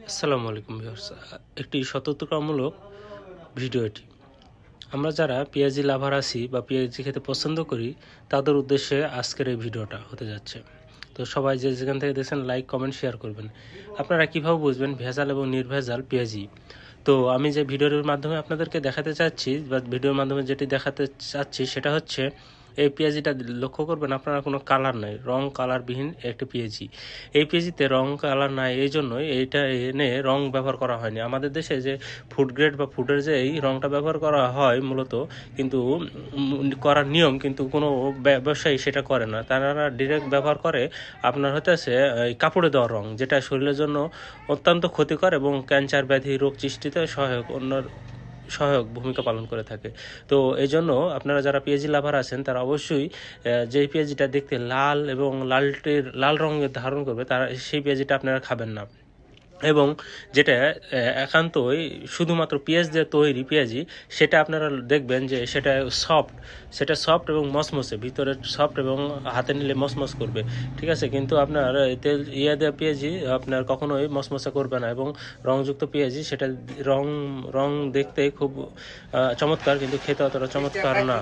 আসসালামু আলাইকুম ভিউয়ার্স। একটি সতর্কতামূলক ভিডিও এটি। আমরা যারা পেঁয়াজি লাভার আছি বা পেঁয়াজি খেতে পছন্দ করি তাদের উদ্দেশ্যে আজকের এই ভিডিওটা হতে যাচ্ছে। তো সবাই যে যেখান থেকে দেখছেন লাইক কমেন্ট শেয়ার করবেন। আপনারা কীভাবে বুঝবেন ভেজাল এবং নির্ভেজাল পেঁয়াজি? তো আমি যে ভিডিওর মাধ্যমে আপনাদেরকে দেখাতে চাচ্ছি বা ভিডিওর মাধ্যমে যেটি দেখাতে চাচ্ছি সেটা হচ্ছে এই পেঁয়াজিটা লক্ষ্য করবেন আপনারা কোনো কালার নাই, রং কালারবিহীন একটি পেঁয়াজি। এই পেঁয়াজিতে রং কালার নাই, এই জন্যই এইটা এনে রং ব্যবহার করা হয়নি। আমাদের দেশে যে ফুড গ্রেড বা ফুডের যে এই রংটা ব্যবহার করা হয় মূলত, কিন্তু করার নিয়ম, কিন্তু কোনো ব্যবসায়ী সেটা করে না। তারা ডিরেক্ট ব্যবহার করে আপনার হতেছে এই কাপড়ে দেওয়া রং, যেটা শরীরের জন্য অত্যন্ত ক্ষতিকর এবং ক্যান্সার ব্যাধি রোগ সৃষ্টিতে সহায়ক ভূমিকা পালন করে থাকে। তো এই জন্য আপনারা যারা পেঁয়াজি লাভার আছেন তারা অবশ্যই যেই পেঁয়াজিটা দেখতে লাল এবং লাল রঙের ধারণ করবে তারা সেই পেঁয়াজিটা আপনারা খাবেন না। এবং যেটা একান্তই শুধুমাত্র পেঁয়াজ দিয়ে তৈরি পেঁয়াজি, সেটা আপনারা দেখবেন যে সেটা সফট এবং মসমসে, ভিতরে সফট এবং হাতে নিলে মসমস করবে, ঠিক আছে। কিন্তু আপনার তেল দেওয়া পেঁয়াজি আপনার কখনোই মসমসে করবে না। এবং রংযুক্ত পেঁয়াজি সেটা রং দেখতে খুব চমৎকার, কিন্তু খেতে অতটা চমৎকার না।